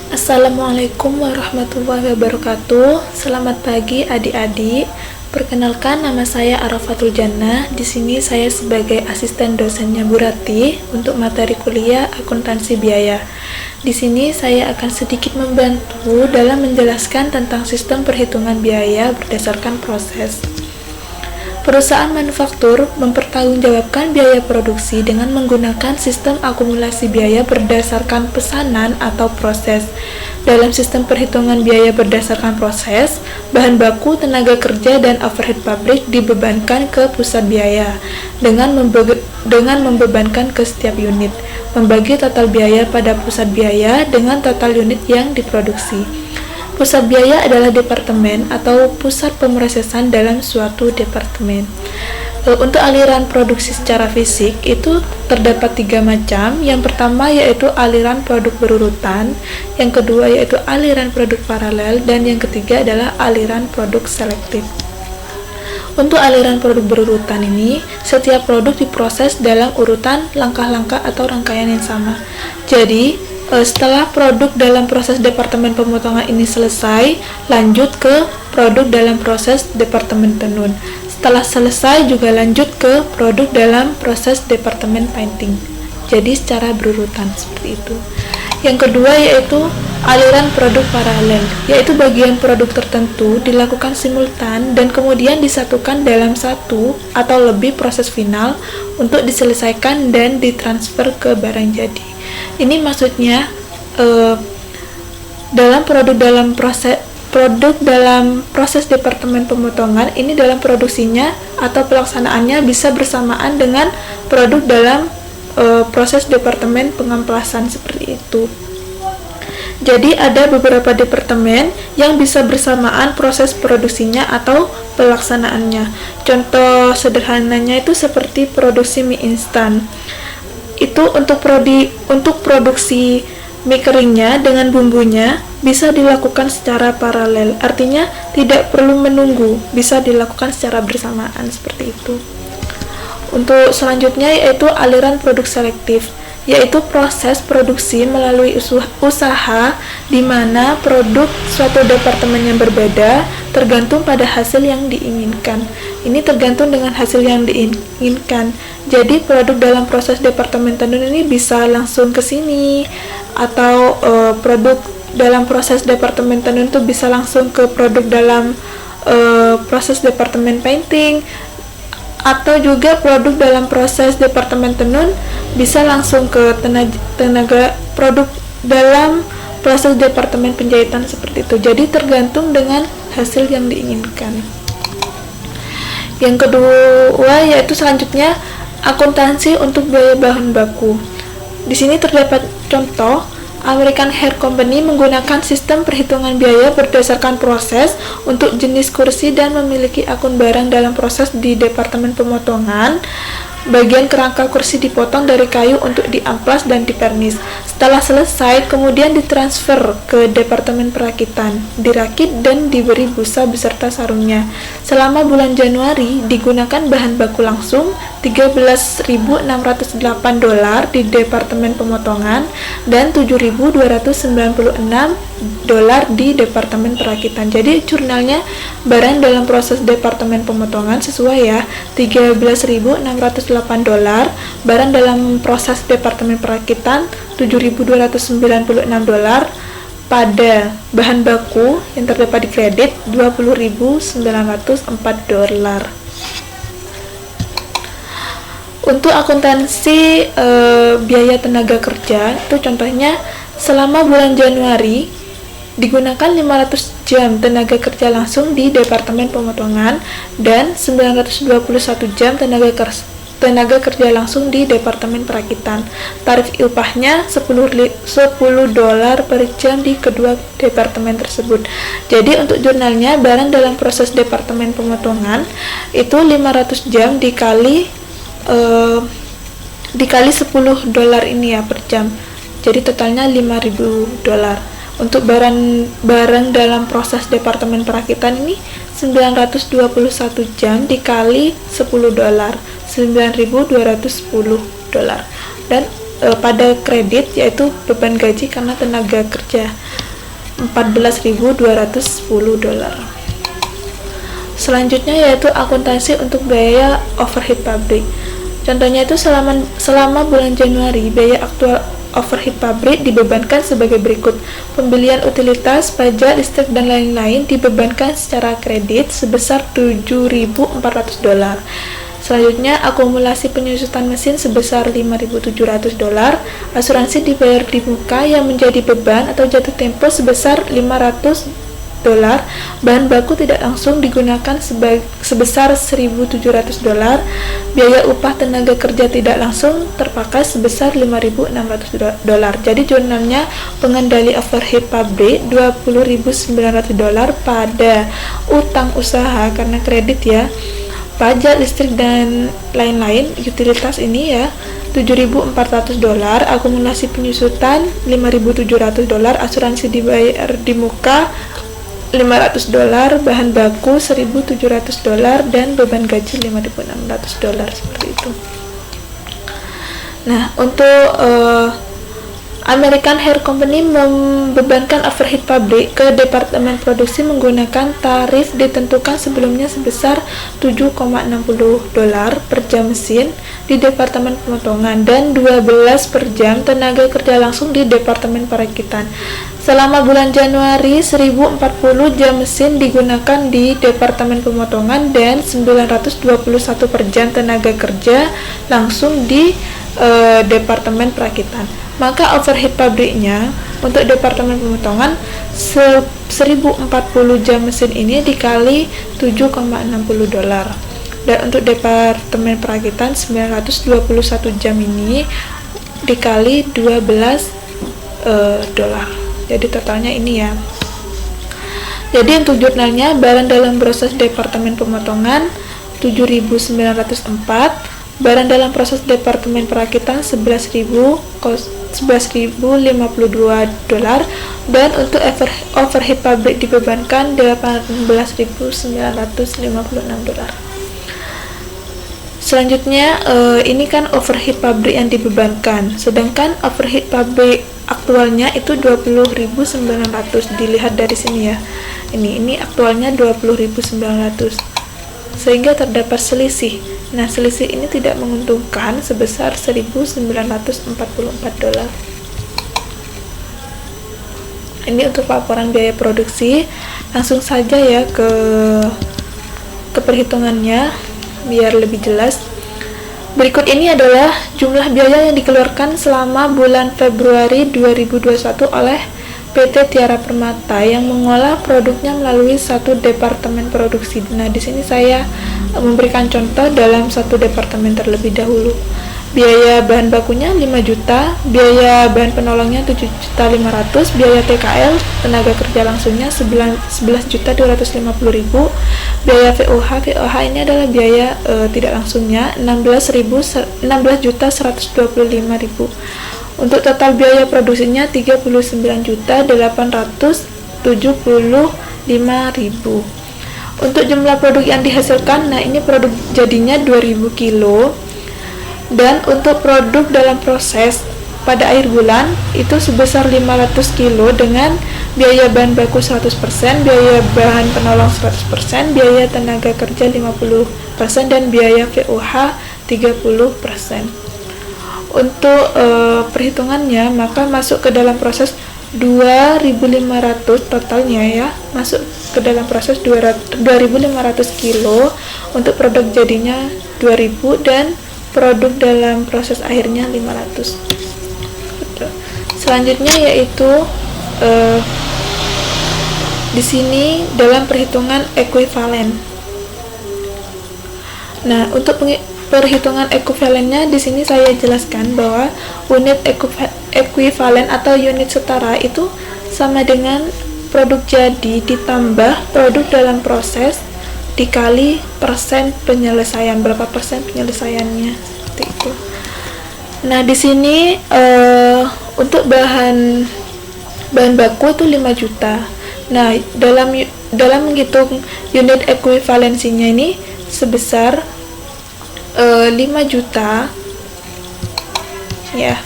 Assalamualaikum warahmatullahi wabarakatuh. Selamat pagi adik-adik. Perkenalkan, nama saya Arafatul Jannah. Di sini saya sebagai asisten dosennya Bu Rati untuk materi kuliah akuntansi biaya. Di sini saya akan sedikit membantu dalam menjelaskan tentang sistem perhitungan biaya berdasarkan proses. Perusahaan manufaktur mempertanggungjawabkan biaya produksi dengan menggunakan sistem akumulasi biaya berdasarkan pesanan atau proses. Dalam sistem perhitungan biaya berdasarkan proses, bahan baku, tenaga kerja, dan overhead pabrik dibebankan ke pusat biaya dengan membebankan ke setiap unit, membagi total biaya pada pusat biaya dengan total unit yang diproduksi. Pusat biaya adalah departemen atau pusat pemrosesan dalam suatu departemen. Untuk aliran produksi secara fisik itu terdapat 3 macam. Yang pertama yaitu aliran produk berurutan, yang kedua yaitu aliran produk paralel, dan yang ketiga adalah aliran produk selektif. Untuk aliran produk berurutan ini, setiap produk diproses dalam urutan langkah-langkah atau rangkaian yang sama. Jadi, setelah produk dalam proses departemen pemotongan ini selesai, lanjut ke produk dalam proses departemen tenun. Setelah selesai juga lanjut ke produk dalam proses departemen painting. Jadi secara berurutan seperti itu. Yang kedua yaitu aliran produk paralel, yaitu bagian produk tertentu dilakukan simultan dan kemudian disatukan dalam satu atau lebih proses final untuk diselesaikan dan ditransfer ke barang jadi. Ini maksudnya dalam proses departemen pemotongan ini dalam produksinya atau pelaksanaannya bisa bersamaan dengan produk dalam proses departemen pengamplasan seperti itu. Jadi ada beberapa departemen yang bisa bersamaan proses produksinya atau pelaksanaannya. Contoh sederhananya itu seperti produksi mie instan. Itu untuk produksi mie keringnya dengan bumbunya bisa dilakukan secara paralel, artinya tidak perlu menunggu, bisa dilakukan secara bersamaan seperti itu. Untuk selanjutnya yaitu aliran produk selektif, yaitu proses produksi melalui usaha di mana produk suatu departemen yang berbeda tergantung pada hasil yang diinginkan. Ini tergantung dengan hasil yang diinginkan. Jadi produk dalam proses departemen tenun ini bisa langsung ke sini, atau produk dalam proses departemen tenun itu bisa langsung ke produk dalam proses departemen painting, atau juga produk dalam proses departemen tenun bisa langsung ke tenaga produk dalam proses departemen penjahitan seperti itu. Jadi tergantung dengan hasil yang diinginkan. Yang kedua yaitu selanjutnya akuntansi untuk biaya bahan baku. Di sini terdapat contoh American Hair Company menggunakan sistem perhitungan biaya berdasarkan proses untuk jenis kursi dan memiliki akun barang dalam proses di departemen pemotongan. Bagian kerangka kursi dipotong dari kayu untuk diamplas dan dipernis. Setelah selesai, kemudian ditransfer ke departemen perakitan, dirakit dan diberi busa beserta sarungnya. Selama bulan Januari, digunakan bahan baku langsung $13.608 di departemen pemotongan dan $7.296 di departemen perakitan. Jadi jurnalnya barang dalam proses departemen pemotongan sesuai ya, $13.608, barang dalam proses departemen perakitan $7.296, pada bahan baku yang terdapat di kredit $20.904. Untuk akuntansi biaya tenaga kerja itu contohnya selama bulan Januari digunakan 500 jam tenaga kerja langsung di departemen pemotongan dan 921 jam tenaga kerja langsung di departemen perakitan. Tarif upahnya $10 per jam di kedua departemen tersebut. Jadi untuk jurnalnya barang dalam proses departemen pemotongan itu 500 jam dikali $10 ini ya per jam. Jadi totalnya $5.000. Untuk barang dalam proses departemen perakitan ini 921 jam dikali $10, $9.210. Dan pada kredit, yaitu beban gaji karena tenaga kerja $14.210. Selanjutnya yaitu akuntansi untuk biaya overhead pabrik. Contohnya itu selama bulan Januari, biaya aktual overhead pabrik dibebankan sebagai berikut. Pembelian utilitas, pajak, listrik, dan lain-lain dibebankan secara kredit sebesar $7.400. Selanjutnya, akumulasi penyusutan mesin sebesar $5.700. Asuransi dibayar di muka yang menjadi beban atau jatuh tempo sebesar $500. Bahan baku tidak langsung digunakan sebesar $1.700. Biaya upah tenaga kerja tidak langsung terpakai sebesar $5.600. Jadi jurnalnya pengendali overhead pabrik $20.900 pada utang usaha karena kredit ya, pajak, listrik, dan lain-lain, utilitas ini ya, $7.400, akumulasi penyusutan $5.700, asuransi dibayar di muka $500, bahan baku $1.700, dan beban gaji $5.600, seperti itu. Nah, untuk American Hair Company membebankan overhead pabrik ke departemen produksi menggunakan tarif ditentukan sebelumnya sebesar $7.60 per jam mesin di departemen pemotongan dan 12 per jam tenaga kerja langsung di departemen perakitan. Selama bulan Januari, 1040 jam mesin digunakan di departemen pemotongan dan 921 per jam tenaga kerja langsung di departemen perakitan. Maka overhead pabriknya untuk departemen pemotongan 1040 jam mesin ini dikali $7.60, dan untuk departemen perakitan 921 jam ini dikali $12. Jadi totalnya ini ya. Jadi untuk jurnalnya, barang dalam proses departemen pemotongan 7.904, barang dalam proses departemen perakitan $11.052, dan untuk overhead pabrik dibebankan $18.956. Selanjutnya ini kan overhead pabrik yang dibebankan, sedangkan overhead pabrik aktualnya itu 20.900. Dilihat dari sini ya, ini aktualnya 20.900, sehingga terdapat selisih. Nah, selisih ini tidak menguntungkan sebesar $1.944. Ini untuk laporan biaya produksi. Langsung saja ya ke perhitungannya biar lebih jelas. Berikut ini adalah jumlah biaya yang dikeluarkan selama bulan Februari 2021 oleh PT Tiara Permata yang mengolah produknya melalui satu departemen produksi. Nah, di sini saya memberikan contoh dalam satu departemen terlebih dahulu. Biaya bahan bakunya 5 juta, biaya bahan penolongnya 7.500.000, biaya TKL tenaga kerja langsungnya 11.250.000, biaya VOH ini adalah biaya tidak langsungnya 16.125.000. Untuk total biaya produksinya 39.875.000. Untuk jumlah produk yang dihasilkan, nah ini produk jadinya 2.000 kilo. Dan untuk produk dalam proses pada akhir bulan itu sebesar 500 kilo dengan biaya bahan baku 100%, biaya bahan penolong 100%, biaya tenaga kerja 50%, dan biaya VOH 30%. Untuk perhitungannya, maka masuk ke dalam proses 2.500 totalnya ya, masuk ke dalam proses 2.500 kilo, untuk produk jadinya 2.000 dan produk dalam proses akhirnya 500. Selanjutnya yaitu di sini dalam perhitungan ekuivalen. Nah, untuk perhitungan ekuivalennya di sini saya jelaskan bahwa unit ekuivalen atau unit setara itu sama dengan produk jadi ditambah produk dalam proses dikali persen penyelesaian, berapa persen penyelesaiannya, seperti itu. Nah, di sini untuk bahan baku itu 5 juta. Nah, dalam menghitung unit ekuivalensinya ini sebesar 5 juta ya.